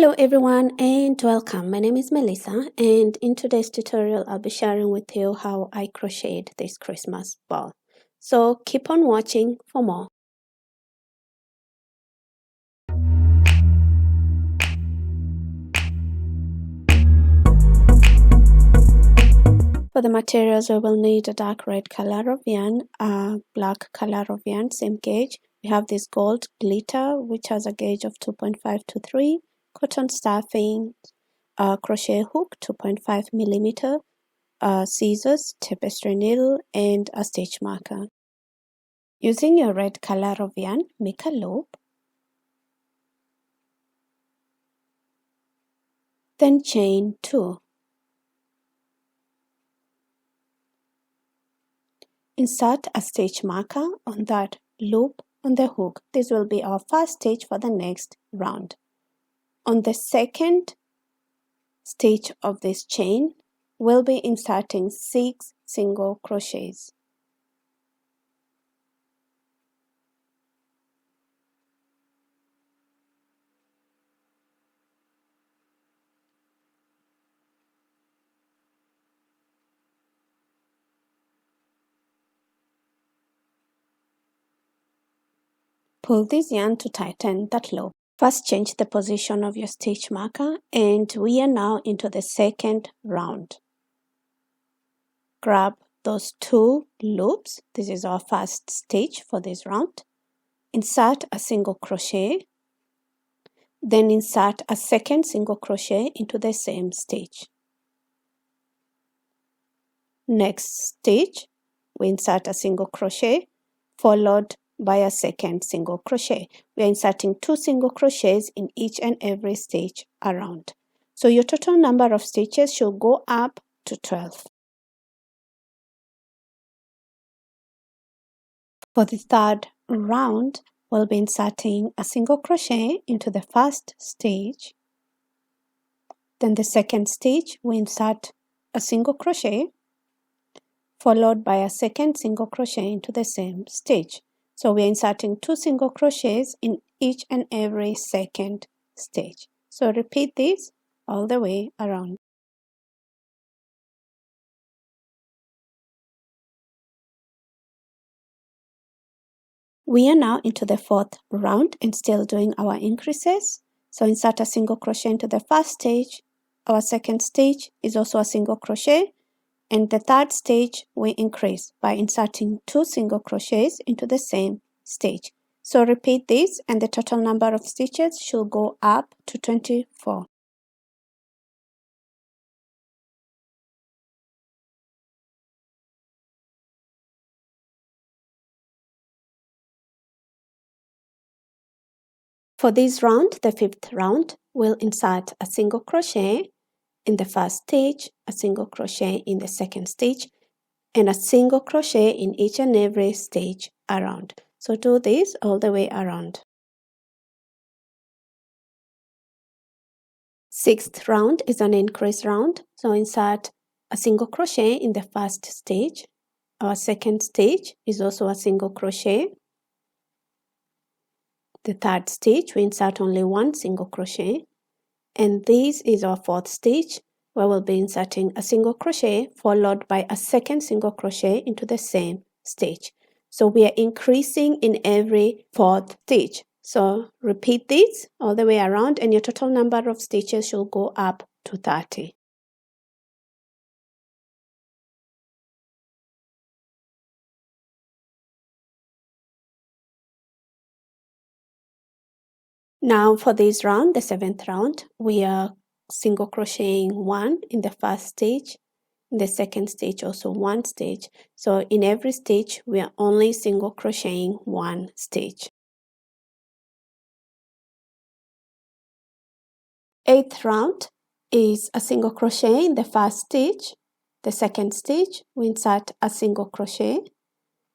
Hello everyone and welcome. My name is Melissa, and in today's tutorial I'll be sharing with you how I crocheted this Christmas ball. So keep on watching for more. For the materials, we will need a dark red color of yarn, a black color of yarn, same gauge. We have this gold glitter which has a gauge of 2.5 to 3, cotton stuffing, a crochet hook 2.5 millimeter, scissors, tapestry needle, and a stitch marker. Using your red color of yarn, make a loop, then chain 2. Insert a stitch marker on that loop on the hook. This will be our first stitch for the next round. On the second stitch of this chain, we'll be inserting 6 single crochets. Pull this yarn to tighten that loop. First, change the position of your stitch marker, and we are now into the second round. Grab those 2 loops. This is our first stitch for this round. Insert a single crochet, then insert a second single crochet into the same stitch. Next stitch, we insert a single crochet followed by a second single crochet. We are inserting 2 single crochets in each and every stitch around. So your total number of stitches should go up to 12. For the third round, we'll be inserting a single crochet into the first stitch. Then the second stitch, we insert a single crochet followed by a second single crochet into the same stitch. So we're inserting 2 single crochets in each and every second stitch. So repeat this all the way around. We are now into the fourth round and still doing our increases. So insert a single crochet into the first stitch. Our second stitch is also a single crochet. And the third stage, we increase by inserting 2 single crochets into the same stitch. So repeat this and the total number of stitches should go up to 24. For this round, the fifth round, we'll insert a single crochet in the first stitch, a single crochet in the second stitch, and a single crochet in each and every stitch around. So do this all the way around. Sixth round is an increase round. So insert a single crochet in the first stitch. Our second stitch is also a single crochet. The third stitch, we insert only 1 single crochet. And this is our fourth stitch, where we'll be inserting a single crochet followed by a second single crochet into the same stitch. So we are increasing in every fourth stitch. So repeat this all the way around and your total number of stitches should go up to 30. Now for this round, the seventh round, we are single crocheting 1 in the first stitch. In the second stitch also 1 stitch. So in every stitch we are only single crocheting 1 stitch. Eighth round is a single crochet in the first stitch. The second stitch we insert a single crochet.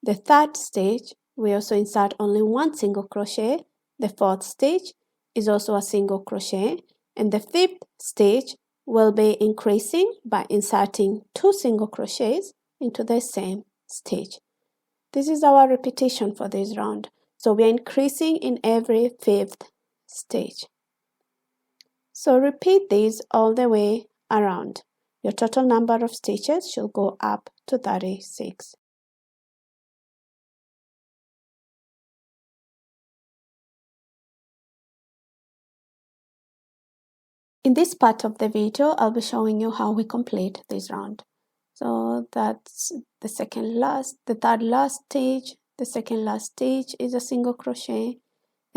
The third stitch we also insert only 1 single crochet. The fourth stitch is also a single crochet, and the fifth stitch will be increasing by inserting 2 single crochets into the same stitch. This is our repetition for this round. So we are increasing in every fifth stitch. So repeat this all the way around. Your total number of stitches should go up to 36. In this part of the video, I'll be showing you how we complete this round. So that's the third last stitch. The second last stitch is a single crochet.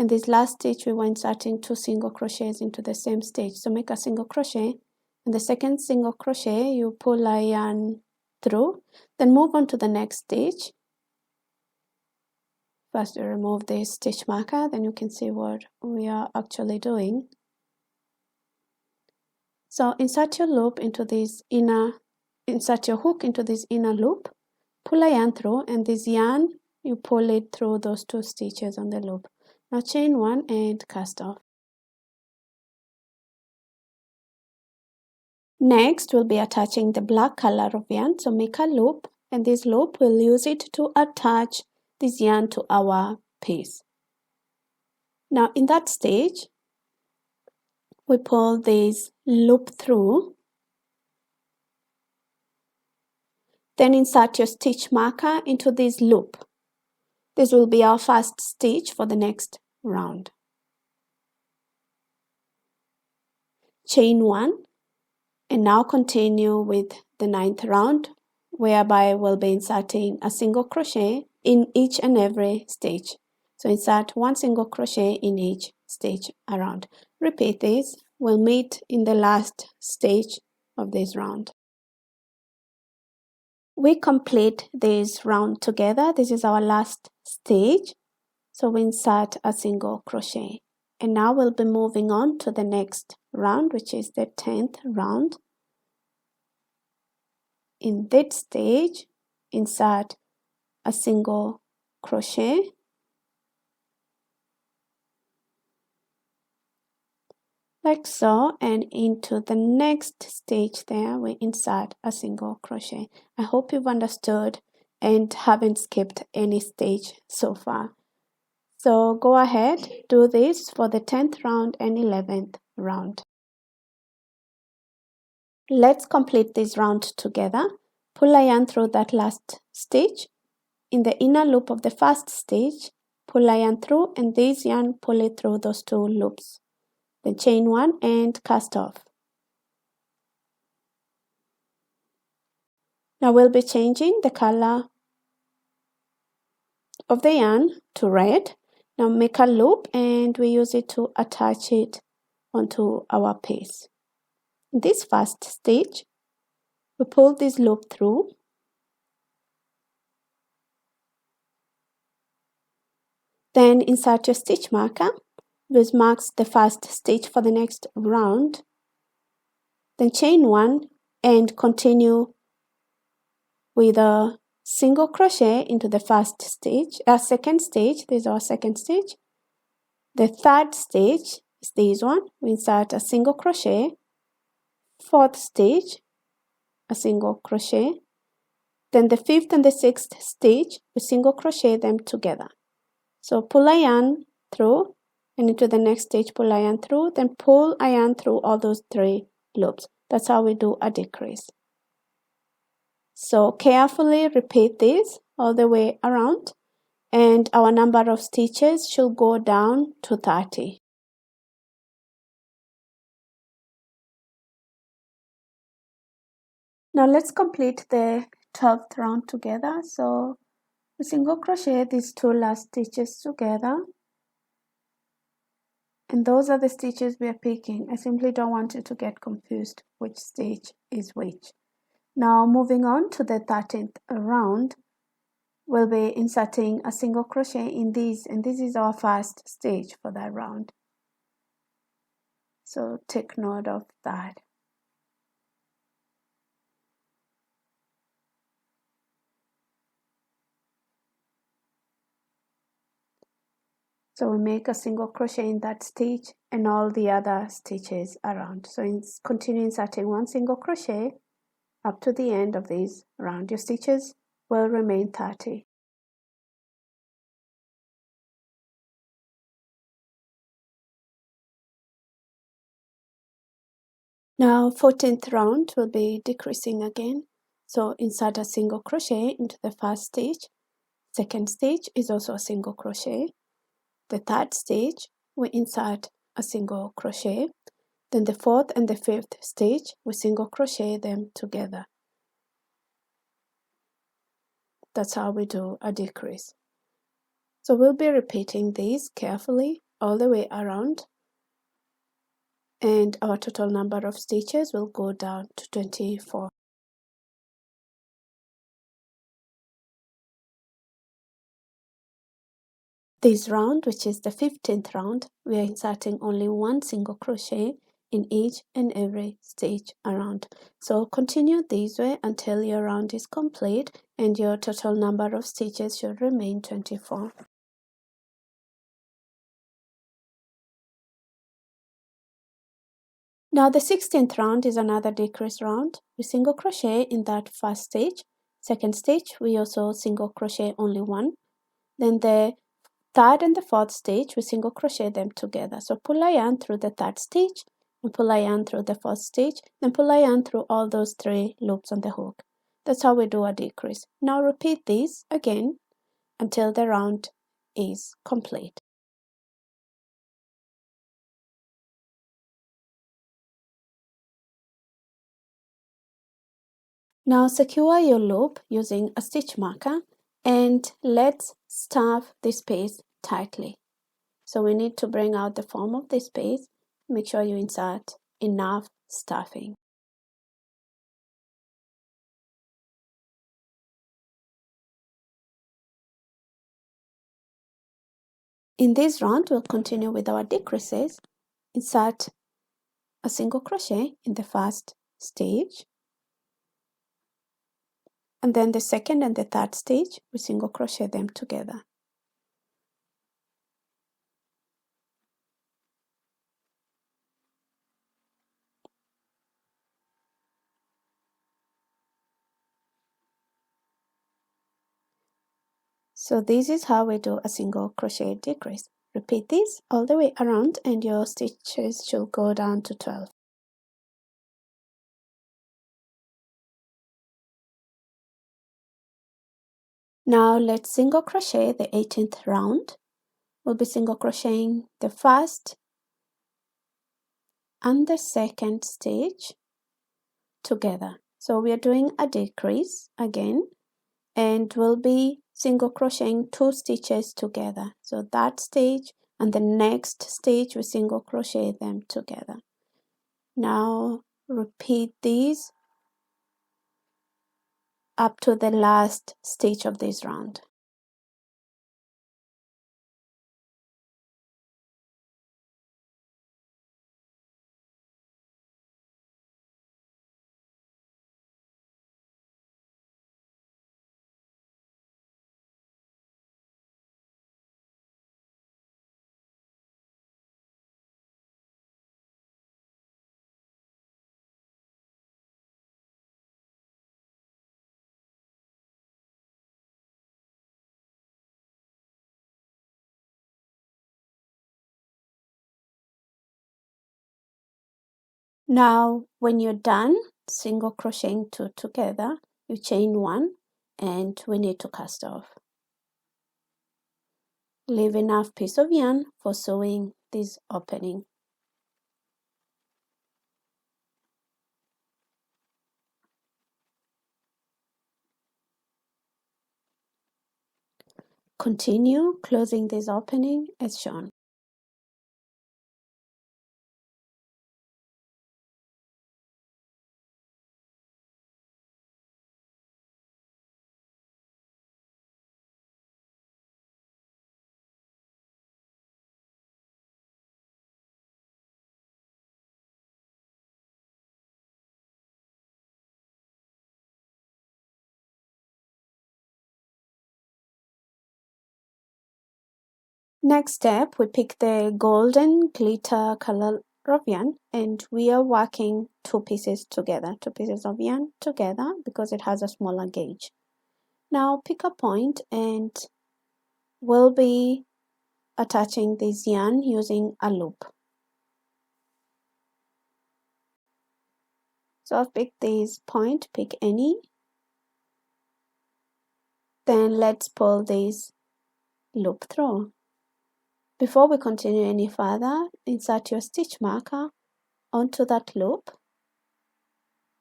And this last stitch, we were inserting 2 single crochets into the same stitch. So make a single crochet. And the second single crochet, you pull a yarn through. Then move on to the next stitch. First, you remove the stitch marker. Then you can see what we are actually doing. So insert your hook into this inner loop, pull a yarn through, and this yarn, you pull it through those 2 stitches on the loop. Now chain 1 and cast off. Next, we'll be attaching the black color of yarn. So make a loop, and this loop, we'll use it to attach this yarn to our piece. Now in that stage, we pull this loop through. Then insert your stitch marker into this loop. This will be our first stitch for the next round. Chain 1, and now continue with the 9th round, whereby we'll be inserting a single crochet in each and every stitch. So insert 1 single crochet in each stitch around. Repeat this. We'll meet in the last stage of this round. We complete this round together. This is our last stage. So we insert a single crochet. And now we'll be moving on to the next round, which is the 10th round. In this stage, insert a single crochet. Like so, and into the next stage there, we insert a single crochet. I hope you've understood and haven't skipped any stage so far. So go ahead, do this for the 10th round and 11th round. Let's complete this round together. Pull a yarn through that last stitch. In the inner loop of the first stitch, pull a yarn through, and this yarn, pull it through those 2 loops. Then chain 1 and cast off. Now we'll be changing the color of the yarn to red. Now make a loop, and we use it to attach it onto our piece. In this first stitch, we pull this loop through. Then insert your stitch marker, which marks the first stitch for the next round. Then chain 1 and continue with a single crochet into the first stitch, second stitch. This is our second stitch. The third stitch is this one. We insert a single crochet. Fourth stitch, a single crochet. Then the 5th and the 6th stitch, we single crochet them together. So pull a yarn through, and into the next stitch, pull a yarn through, then pull a yarn through all those 3 loops. That's how we do a decrease. So carefully repeat this all the way around, and our number of stitches should go down to 30. Now let's complete the 12th round together. So we single crochet these 2 last stitches together, and those are the stitches we are picking. I simply don't want you to get confused which stitch is which. Now moving on to the 13th round, we'll be inserting a single crochet in these, and this is our first stage for that round. So take note of that. So we make a single crochet in that stitch and all the other stitches around. So continue inserting 1 single crochet up to the end of this round. Your stitches will remain 30. Now 14th round will be decreasing again. So insert a single crochet into the first stitch. Second stitch is also a single crochet. The third stitch, we insert a single crochet. Then the fourth and the fifth stitch, we single crochet them together. That's how we do a decrease. So we'll be repeating these carefully all the way around, and our total number of stitches will go down to 24. This round, which is the 15th round, we are inserting only one single crochet in each and every stitch around. So continue this way until your round is complete and your total number of stitches should remain 24. Now the 16th round is another decrease round. We single crochet in that first stitch. Second stitch, we also single crochet only one. Then the third and the fourth stitch, we single crochet them together. So pull a yarn through the third stitch and pull a yarn through the fourth stitch, then pull a yarn through all those 3 loops on the hook. That's how we do a decrease. Now repeat this again until the round is complete. Now secure your loop using a stitch marker and let's stuff this piece tightly. So we need to bring out the form of this piece. Make sure you insert enough stuffing. In this round, we'll continue with our decreases. Insert a single crochet in the first stitch, and then the second and the third stitch, we single crochet them together. So this is how we do a single crochet decrease. Repeat this all the way around and your stitches should go down to 12. Now let's single crochet the 18th round. We'll be single crocheting the first and the second stitch together. So we are doing a decrease again, and we'll be single crocheting 2 stitches together. So that stitch and the next stitch, we single crochet them together. Now repeat these up to the last stitch of this round. Now when you're done single crocheting 2 together, you chain 1 and we need to cast off. Leave enough piece of yarn for sewing this opening. Continue closing this opening as shown. Next step, we pick the golden glitter color of yarn and we are working 2 pieces together, 2 pieces of yarn together because it has a smaller gauge. Now pick a point and we'll be attaching this yarn using a loop. So I've picked this point, pick any. Then let's pull this loop through. Before we continue any further, insert your stitch marker onto that loop.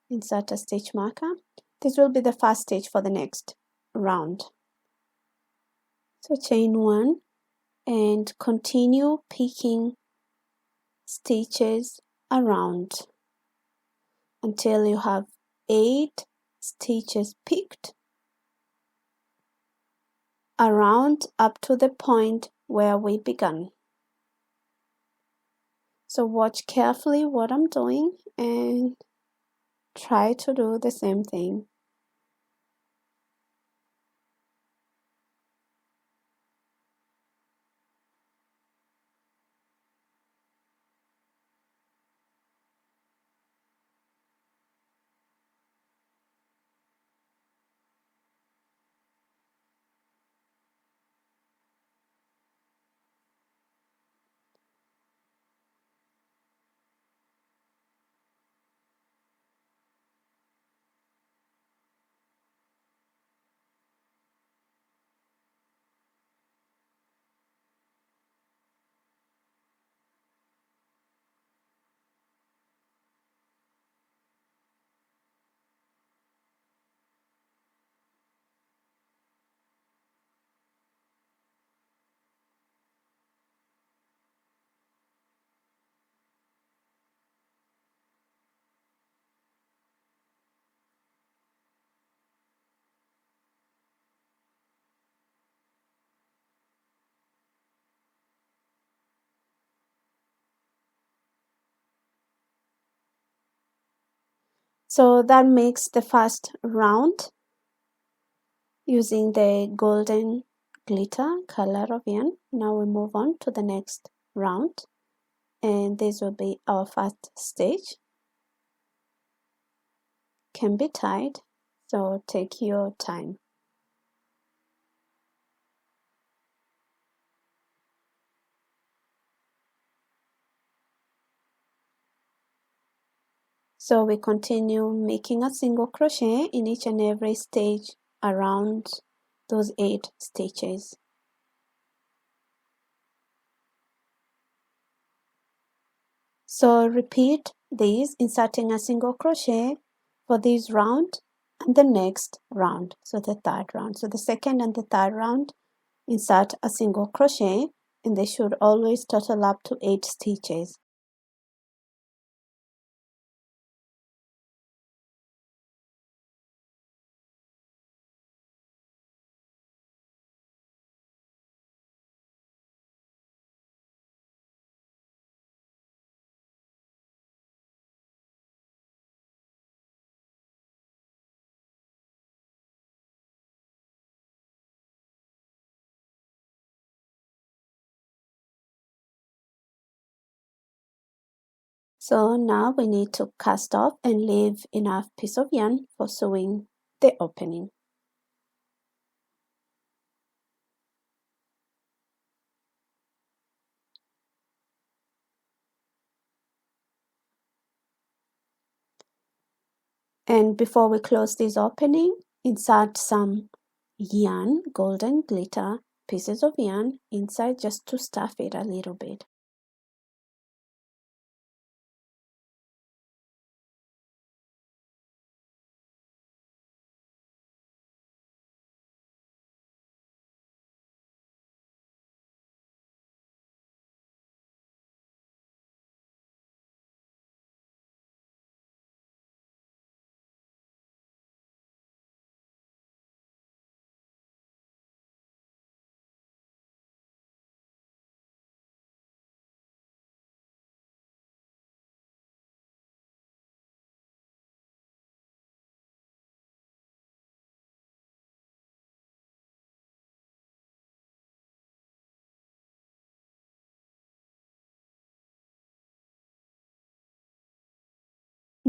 Insert a stitch marker. This will be the first stitch for the next round. So chain 1 and continue picking stitches around until you have 8 stitches picked around up to the point where we began. So watch carefully what I'm doing and try to do the same thing. So that makes the first round using the golden glitter color of yarn. Now we move on to the next round, and this will be our first stitch. Can be tied, so take your time. So we continue making a single crochet in each and every stage around those 8 stitches. So repeat this, inserting a single crochet for this round and the next round, so the third round. So the second and the third round, insert a single crochet, and they should always total up to 8 stitches. So now we need to cast off and leave enough piece of yarn for sewing the opening. And before we close this opening, insert some yarn, golden glitter pieces of yarn inside just to stuff it a little bit.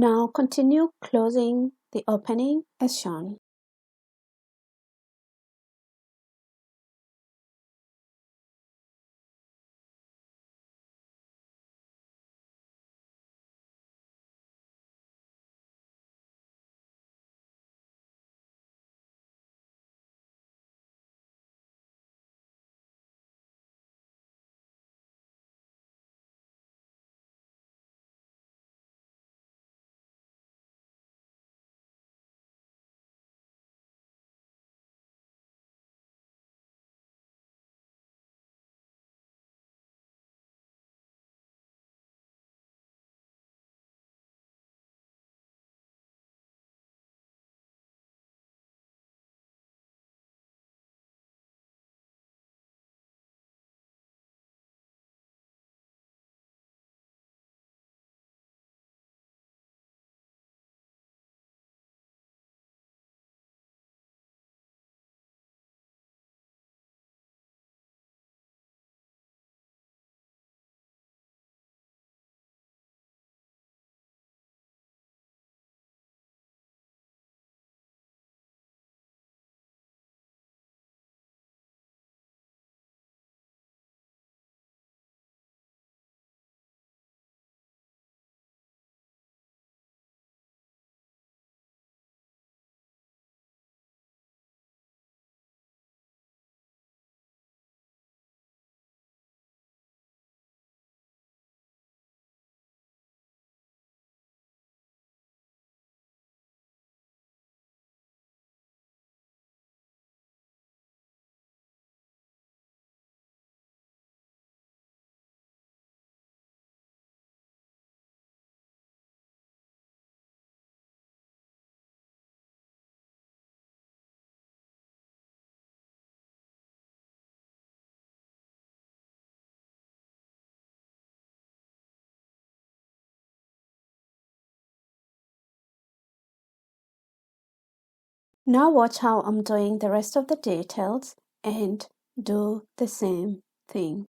Now continue closing the opening as shown. Now watch how I'm doing the rest of the details and do the same thing.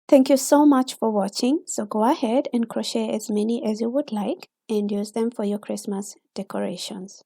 Thank you so much for watching. So go ahead and crochet as many as you would like and use them for your Christmas decorations.